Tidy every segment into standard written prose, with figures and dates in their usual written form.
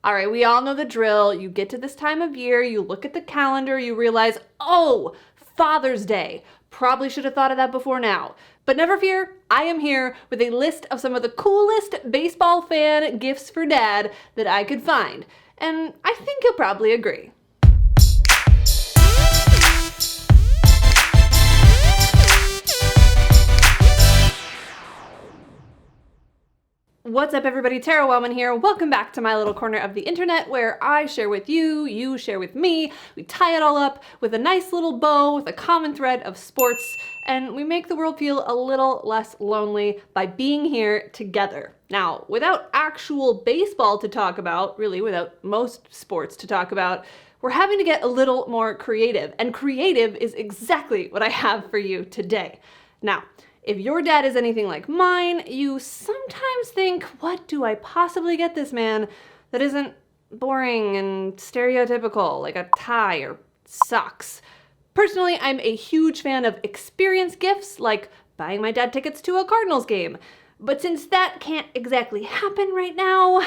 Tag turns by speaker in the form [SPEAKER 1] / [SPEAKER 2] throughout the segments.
[SPEAKER 1] All right, we all know the drill. You get to this time of year, you look at the calendar, you realize, oh, Father's Day. Probably should have thought of that before now. But never fear, I am here with a list of some of the coolest baseball fan gifts for Dad that I could find. And I think you'll probably agree. What's up, everybody? Tara Wellman here. Welcome back to my little corner of the internet where I share with you, you share with me. We tie it all up with a nice little bow with a common thread of sports, and we make the world feel a little less lonely by being here together. Now, without actual baseball to talk about, really without most sports to talk about, we're having to get a little more creative, and creative is exactly what I have for you today. Now, if your dad is anything like mine, you sometimes think, what do I possibly get this man that isn't boring and stereotypical, like a tie or socks? Personally, I'm a huge fan of experience gifts, like buying my dad tickets to a Cardinals game. But since that can't exactly happen right now, I'm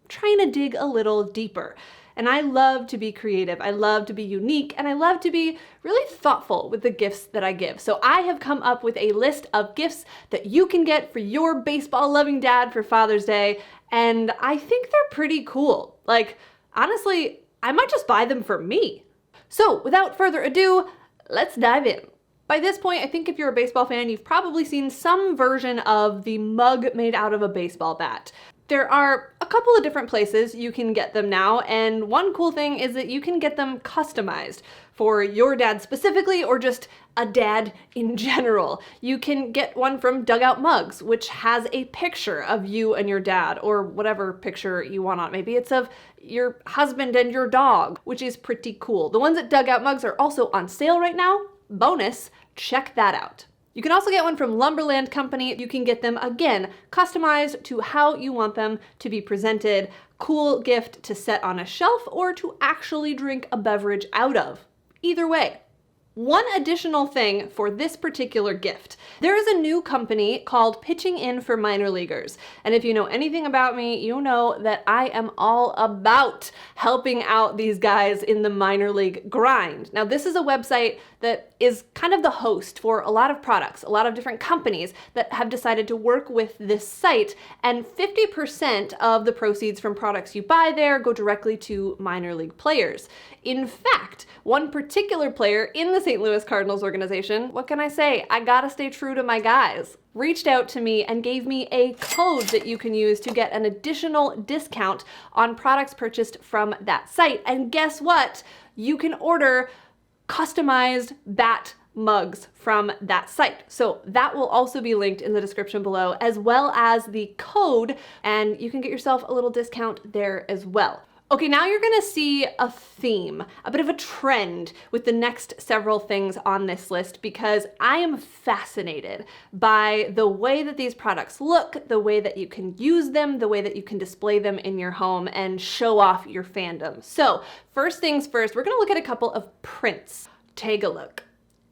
[SPEAKER 1] trying to dig a little deeper. And I love to be creative, I love to be unique, and I love to be really thoughtful with the gifts that I give. So I have come up with a list of gifts that you can get for your baseball-loving dad for Father's Day, and I think they're pretty cool. Like, honestly, I might just buy them for me. So without further ado, let's dive in. By this point, I think if you're a baseball fan, you've probably seen some version of the mug made out of a baseball bat. There are a couple of different places you can get them now, and one cool thing is that you can get them customized for your dad specifically, or just a dad in general. You can get one from Dugout Mugs, which has a picture of you and your dad, or whatever picture you want on it. Maybe it's of your husband and your dog, which is pretty cool. The ones at Dugout Mugs are also on sale right now. Bonus, check that out. You can also get one from Lumberland Company. You can get them, again, customized to how you want them to be presented. Cool gift to set on a shelf or to actually drink a beverage out of. Either way. One additional thing for this particular gift. There is a new company called Pitching In for Minor Leaguers. And if you know anything about me, you know that I am all about helping out these guys in the minor league grind. Now, this is a website that is kind of the host for a lot of products, a lot of different companies that have decided to work with this site, and 50% of the proceeds from products you buy there go directly to minor league players. In fact, one particular player in the St. Louis Cardinals organization, what can I say? I gotta stay true to my guys, reached out to me and gave me a code that you can use to get an additional discount on products purchased from that site. And guess what? You can order customized bat mugs from that site. So that will also be linked in the description below, as well as the code, and you can get yourself a little discount there as well. Okay, now you're gonna see a theme, a bit of a trend with the next several things on this list, because I am fascinated by the way that these products look, the way that you can use them, the way that you can display them in your home and show off your fandom. So first things first, we're gonna look at a couple of prints. Take a look.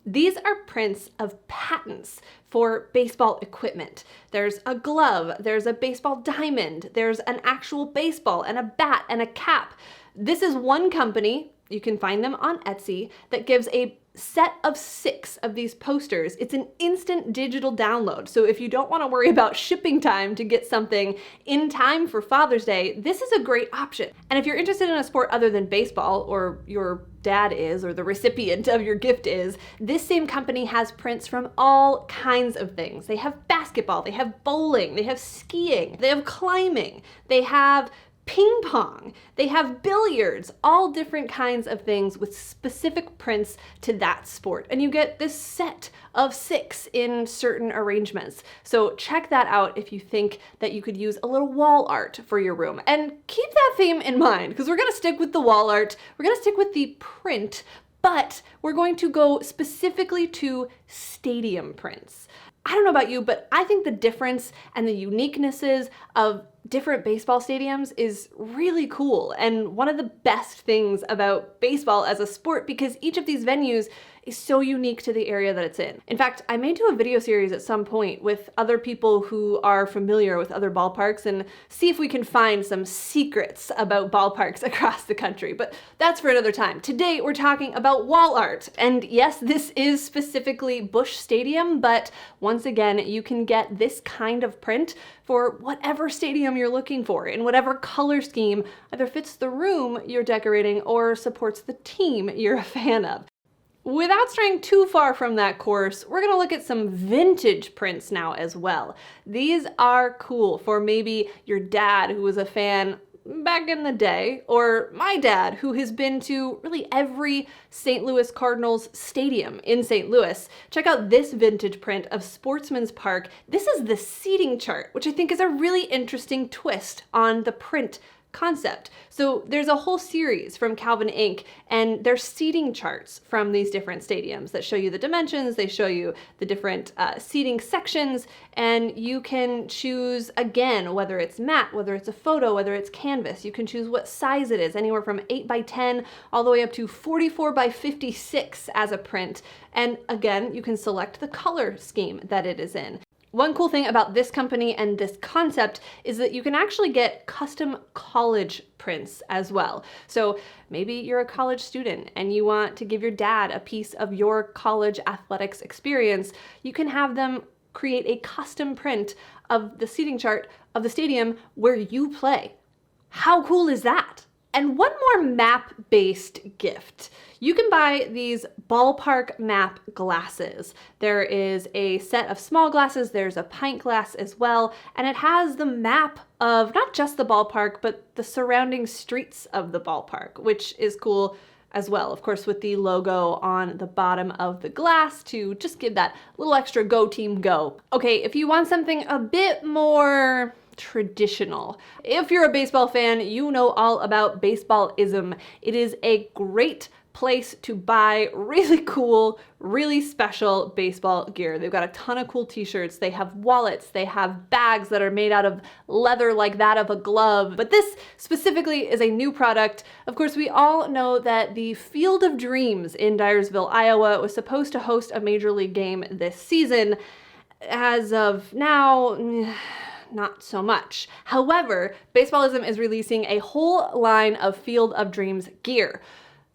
[SPEAKER 1] These are prints of patents for baseball equipment. There's a glove, there's a baseball diamond, there's an actual baseball and a bat and a cap. This is one company, you can find them on Etsy, that gives a set of 6 of these posters. It's an instant digital download. So if you don't want to worry about shipping time to get something in time for Father's Day, this is a great option. And if you're interested in a sport other than baseball, or your dad is, or the recipient of your gift is, this same company has prints from all kinds of things. They have basketball, they have bowling, they have skiing, they have climbing, they have ping pong, they have billiards, all different kinds of things with specific prints to that sport. And you get this set of 6 in certain arrangements. So check that out if you think that you could use a little wall art for your room. And keep that theme in mind, because we're gonna stick with the wall art, we're gonna stick with the print, but we're going to go specifically to stadium prints. I don't know about you, but I think the difference and the uniquenesses of different baseball stadiums is really cool and one of the best things about baseball as a sport, because each of these venues is so unique to the area that it's in. In fact, I may do a video series at some point with other people who are familiar with other ballparks and see if we can find some secrets about ballparks across the country, but that's for another time. Today we're talking about wall art, and yes, this is specifically Busch Stadium, but once again, you can get this kind of print for whatever stadium you're looking for, in whatever color scheme either fits the room you're decorating or supports the team you're a fan of. Without straying too far from that course, we're gonna look at some vintage prints now as well. These are cool for maybe your dad who was a fan back in the day, or my dad who has been to really every St. Louis Cardinals stadium in St. Louis. Check out this vintage print of Sportsman's Park. This is the seating chart, which I think is a really interesting twist on the print concept. So there's a whole series from Calvin Inc. and there's seating charts from these different stadiums that show you the dimensions, they show you the different seating sections, and you can choose, again, whether it's matte, whether it's a photo, whether it's canvas. You can choose what size it is, anywhere from 8 by 10 all the way up to 44 by 56 as a print. And again, you can select the color scheme that it is in. One cool thing about this company and this concept is that you can actually get custom college prints as well. So maybe you're a college student and you want to give your dad a piece of your college athletics experience. You can have them create a custom print of the seating chart of the stadium where you play. How cool is that? And one more map-based gift. You can buy these ballpark map glasses. There is a set of small glasses, there's a pint glass as well, and it has the map of not just the ballpark, but the surrounding streets of the ballpark, which is cool as well. Of course, with the logo on the bottom of the glass to just give that little extra go team go. Okay, if you want something a bit more traditional. If you're a baseball fan, you know all about Baseballism. It is a great place to buy really cool, really special baseball gear. They've got a ton of cool t-shirts, they have wallets, they have bags that are made out of leather like that of a glove, but this specifically is a new product. Of course, we all know that the Field of Dreams in Dyersville, Iowa was supposed to host a major league game this season. As of now, not so much. However, Baseballism is releasing a whole line of Field of Dreams gear.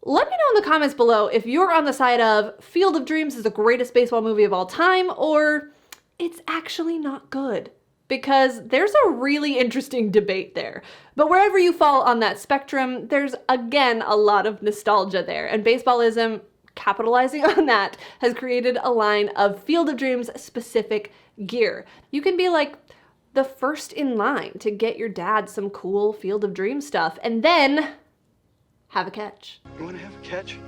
[SPEAKER 1] Let me know in the comments below if you're on the side of Field of Dreams is the greatest baseball movie of all time, or it's actually not good. Because there's a really interesting debate there. But wherever you fall on that spectrum, there's again a lot of nostalgia there, and Baseballism, capitalizing on that, has created a line of Field of Dreams specific gear. You can be like the first in line to get your dad some cool Field of Dreams stuff, and then have a catch.
[SPEAKER 2] You want to have a catch?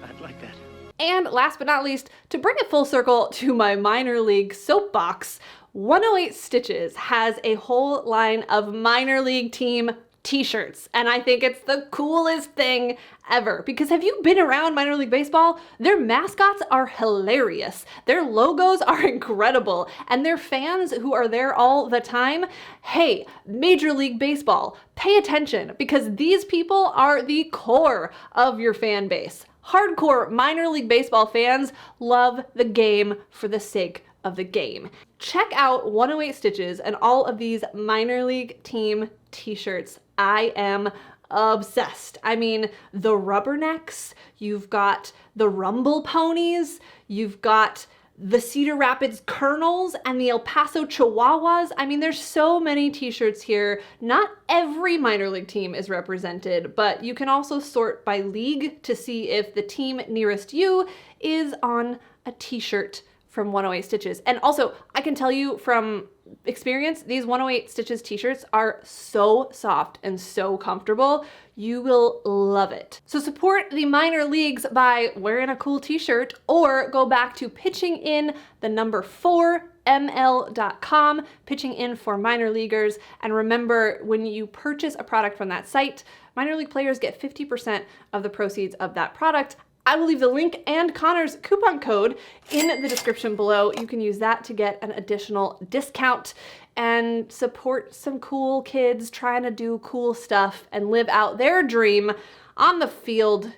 [SPEAKER 2] I'd like that.
[SPEAKER 1] And last but not least, to bring it full circle to my minor league soapbox, 108 Stitches has a whole line of minor league team t-shirts, and I think it's the coolest thing ever. Because have you been around minor league baseball? Their mascots are hilarious, their logos are incredible, and their fans who are there all the time, hey, Major League Baseball, pay attention, because these people are the core of your fan base. Hardcore minor league baseball fans love the game for the sake of the game. Check out 108 Stitches and all of these minor league team t-shirts. I am obsessed. I mean, the rubbernecks, you've got the Rumble Ponies, you've got the Cedar Rapids Colonels and the El Paso Chihuahuas. I mean, there's so many t-shirts here. Not every minor league team is represented, but you can also sort by league to see if the team nearest you is on a t-shirt from 108 Stitches. And also, I can tell you from experience, these 108 Stitches t-shirts are so soft and so comfortable. You will love it. So support the minor leagues by wearing a cool t-shirt, or go back to pitching in the number 4ml.com, pitching in for minor leaguers. And remember, when you purchase a product from that site, minor league players get 50% of the proceeds of that product. I will leave the link and Connor's coupon code in the description below. You can use that to get an additional discount and support some cool kids trying to do cool stuff and live out their dream on the field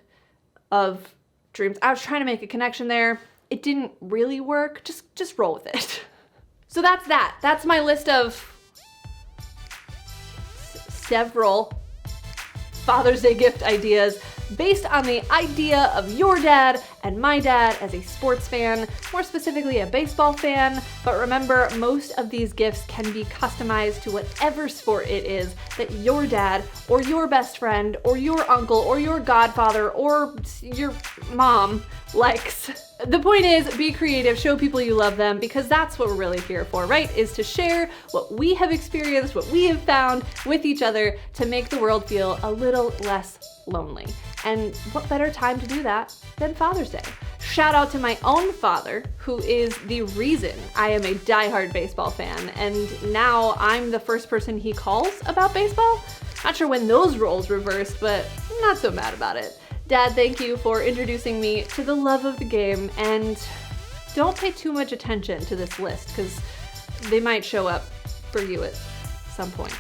[SPEAKER 1] of dreams. I was trying to make a connection there. It didn't really work. Just roll with it. So that's that. That's my list of several Father's Day gift ideas based on the idea of your dad and my dad as a sports fan, more specifically a baseball fan. But remember, most of these gifts can be customized to whatever sport it is that your dad or your best friend or your uncle or your godfather or your mom likes. The point is, be creative, show people you love them, because that's what we're really here for, right? Is to share what we have experienced, what we have found with each other to make the world feel a little less lonely. And what better time to do that than Father's Day? Shout out to my own father, who is the reason I am a diehard baseball fan, and now I'm the first person he calls about baseball. Not sure when those roles reversed, but I'm not so mad about it. Dad, thank you for introducing me to the love of the game, and don't pay too much attention to this list because they might show up for you at some point.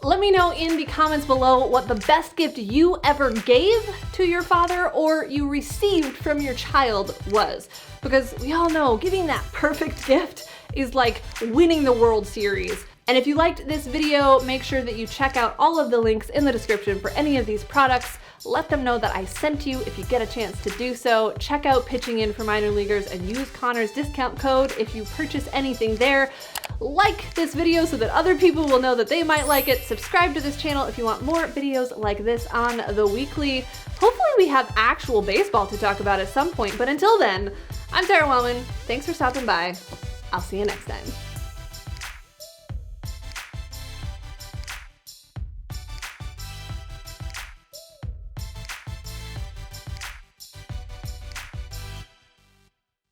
[SPEAKER 1] Let me know in the comments below what the best gift you ever gave to your father or you received from your child was, because we all know giving that perfect gift is like winning the World Series. And if you liked this video, make sure that you check out all of the links in the description for any of these products. Let them know that I sent you if you get a chance to do so. Check out Pitching In for Minor Leaguers and use Connor's discount code if you purchase anything there. Like this video so that other people will know that they might like it. Subscribe to this channel if you want more videos like this on the weekly. Hopefully we have actual baseball to talk about at some point, but until then, I'm Sarah Wellman. Thanks for stopping by. I'll see you next time.